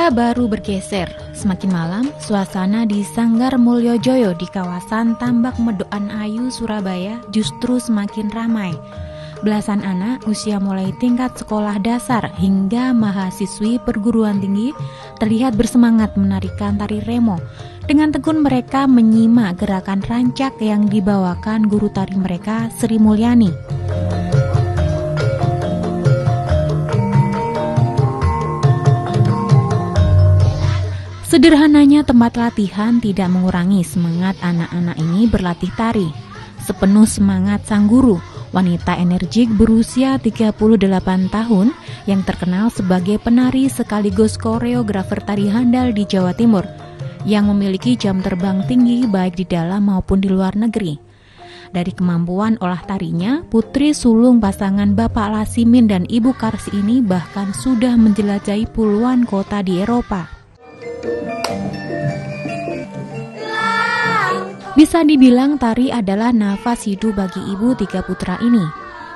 Era baru bergeser. Semakin malam, suasana di Sanggar Mulyojoyo di kawasan Tambak Medokan Ayu, Surabaya justru semakin ramai. Belasan anak usia mulai tingkat sekolah dasar hingga mahasiswi perguruan tinggi terlihat bersemangat menarikan tari remo. Dengan tekun mereka menyimak gerakan rancak yang dibawakan guru tari mereka, Sri Mulyani. Sederhananya tempat latihan tidak mengurangi semangat anak-anak ini berlatih tari. Sepenuh semangat sang guru, wanita energik berusia 38 tahun yang terkenal sebagai penari sekaligus koreografer tari handal di Jawa Timur, yang memiliki jam terbang tinggi baik di dalam maupun di luar negeri. Dari kemampuan olah tarinya, putri sulung pasangan Bapak Lasimin dan Ibu Karsi ini bahkan sudah menjelajahi puluhan kota di Eropa. Bisa dibilang tari adalah nafas hidup bagi ibu tiga putra ini.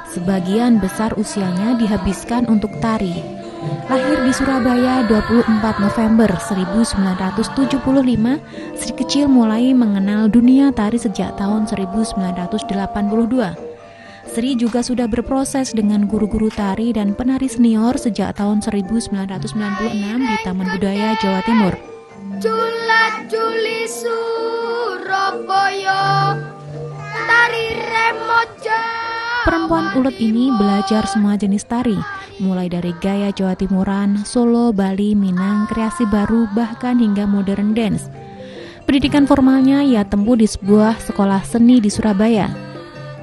Sebagian besar usianya dihabiskan untuk tari. Lahir di Surabaya 24 November 1975, Sri kecil mulai mengenal dunia tari sejak tahun 1982. Sri juga sudah berproses dengan guru-guru tari dan penari senior sejak tahun 1996 di Taman Budaya Jawa Timur. Julat Juli Surabaya tari remoja. Perempuan ulet ini belajar semua jenis tari, mulai dari gaya Jawa Timuran, Solo, Bali, Minang, kreasi baru, bahkan hingga modern dance. Pendidikan formalnya ia tempuh di sebuah sekolah seni di Surabaya.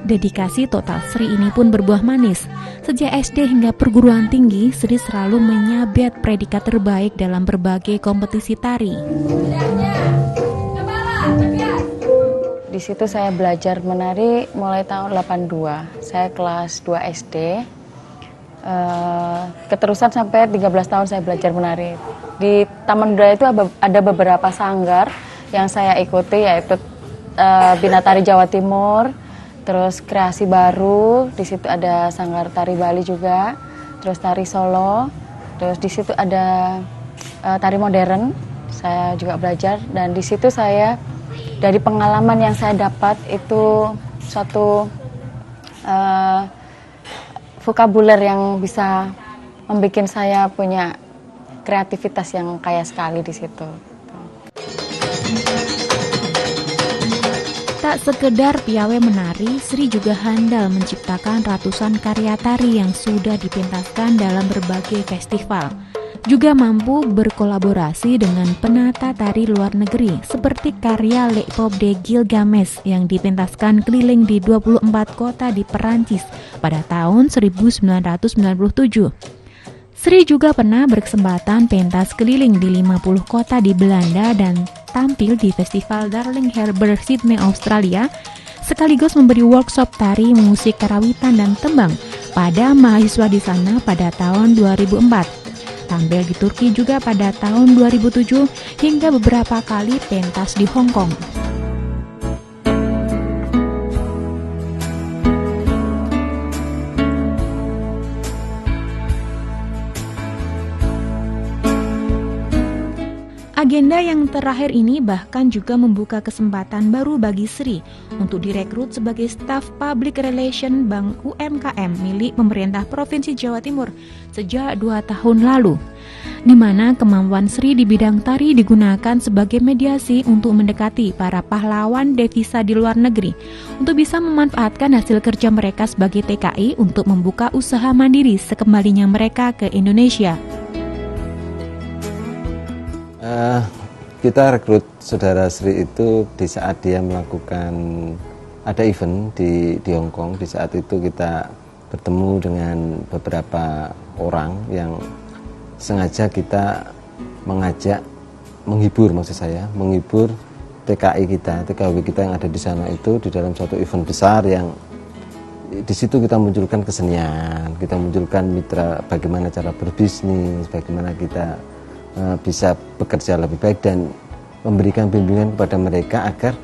Dedikasi total Sri ini pun berbuah manis. Sejak SD hingga perguruan tinggi, Sri selalu menyabet predikat terbaik dalam berbagai kompetisi tari. Di situ saya belajar menari mulai tahun 82. Saya kelas 2 SD. Keterusan sampai 13 tahun saya belajar menari. Di Taman Budaya itu ada beberapa sanggar yang saya ikuti, yaitu Bina Tari Jawa Timur, terus kreasi baru, di situ ada sanggar tari Bali juga, terus tari Solo, terus di situ ada tari modern, saya juga belajar, dan di situ saya dari pengalaman yang saya dapat itu suatu vokabuler yang bisa membuat saya punya kreativitas yang kaya sekali di situ. Tak sekedar piawai menari, Sri juga handal menciptakan ratusan karya tari yang sudah dipentaskan dalam berbagai festival. Juga mampu berkolaborasi dengan penata tari luar negeri, seperti karya Le Pop de Gilgamesh yang dipentaskan keliling di 24 kota di Perancis pada tahun 1997. Sri juga pernah berkesempatan pentas keliling di 50 kota di Belanda dan tampil di Festival Darling Harbour Sydney, Australia, sekaligus memberi workshop tari, musik karawitan dan tembang pada mahasiswa di sana pada tahun 2004. Tampil di Turki juga pada tahun 2007 hingga beberapa kali pentas di Hong Kong. Agenda yang terakhir ini bahkan juga membuka kesempatan baru bagi Sri untuk direkrut sebagai staf Public Relation Bank UMKM milik pemerintah Provinsi Jawa Timur sejak 2 tahun lalu, di mana kemampuan Sri di bidang tari digunakan sebagai mediasi untuk mendekati para pahlawan devisa di luar negeri untuk bisa memanfaatkan hasil kerja mereka sebagai TKI untuk membuka usaha mandiri sekembalinya mereka ke Indonesia. Kita rekrut saudara Sri itu di saat dia melakukan ada event di Hong Kong. Di saat itu kita bertemu dengan beberapa orang yang sengaja kita menghibur TKI kita, TKW kita yang ada di sana itu di dalam suatu event besar yang di situ kita munculkan kesenian, kita munculkan mitra, bagaimana cara berbisnis, bagaimana kita bisa bekerja lebih baik dan memberikan bimbingan kepada mereka agar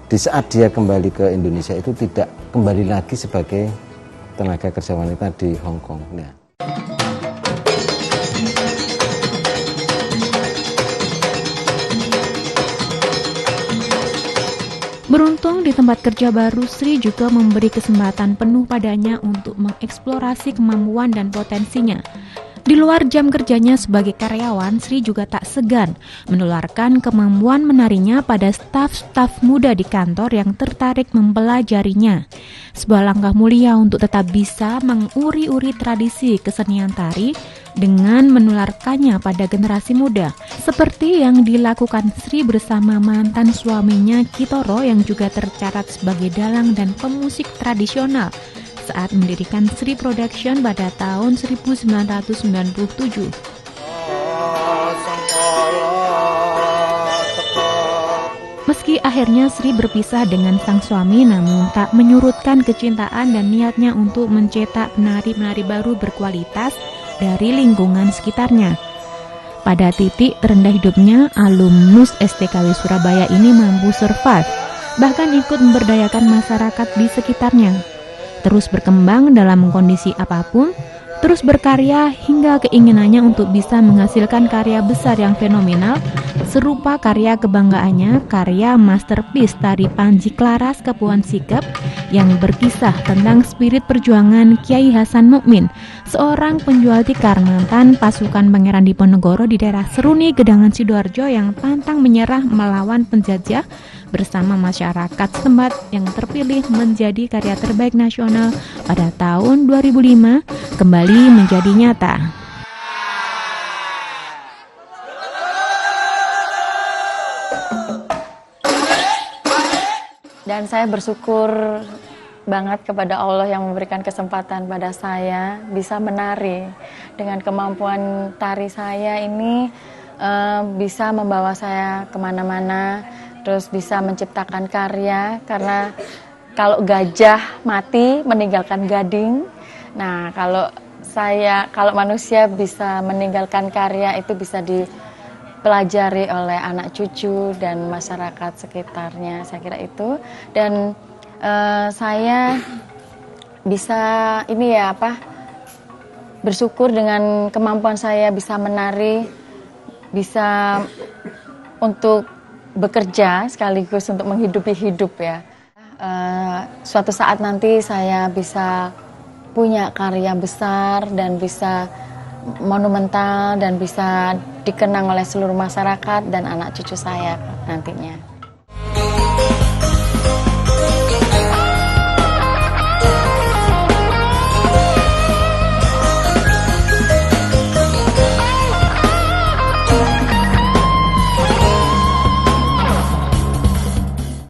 di saat dia kembali ke Indonesia itu tidak kembali lagi sebagai tenaga kerja wanita di Hong Kong. Nah. Beruntung di tempat kerja baru, Sri juga memberi kesempatan penuh padanya untuk mengeksplorasi kemampuan dan potensinya. Di luar jam kerjanya sebagai karyawan, Sri juga tak segan menularkan kemampuan menarinya pada staf-staf muda di kantor yang tertarik mempelajarinya. Sebuah langkah mulia untuk tetap bisa menguri-uri tradisi kesenian tari dengan menularkannya pada generasi muda, seperti yang dilakukan Sri bersama mantan suaminya Kitoro yang juga tercatat sebagai dalang dan pemusik tradisional saat mendirikan Sri Production pada tahun 1997. Meski akhirnya Sri berpisah dengan sang suami, namun tak menyurutkan kecintaan dan niatnya untuk mencetak penari-penari baru berkualitas dari lingkungan sekitarnya. Pada titik terendah hidupnya, alumnus STKW Surabaya ini mampu survive, bahkan ikut memberdayakan masyarakat di sekitarnya. Terus berkembang dalam kondisi apapun, terus berkarya hingga keinginannya untuk bisa menghasilkan karya besar yang fenomenal, serupa karya kebanggaannya, karya masterpiece tari Panji Klaras Kepuan Sikep yang berkisah tentang spirit perjuangan Kiai Hasan Mukmin, seorang penjual tikar mantan pasukan Pangeran Diponegoro di daerah Seruni, Gedangan Sidoarjo yang pantang menyerah melawan penjajah bersama masyarakat setempat yang terpilih menjadi karya terbaik nasional pada tahun 2005 kembali menjadi nyata. Dan saya bersyukur banget kepada Allah yang memberikan kesempatan pada saya bisa menari. Dengan kemampuan tari saya ini bisa membawa saya kemana-mana, terus bisa menciptakan karya, karena kalau gajah mati meninggalkan gading. Nah, kalau manusia bisa meninggalkan karya itu bisa dipelajari oleh anak cucu dan masyarakat sekitarnya, saya kira itu. Dan saya bisa bersyukur dengan kemampuan saya bisa menari, bisa untuk bekerja sekaligus untuk menghidupi hidup ya. Suatu saat nanti saya bisa punya karya besar dan bisa monumental dan bisa dikenang oleh seluruh masyarakat dan anak cucu saya nantinya.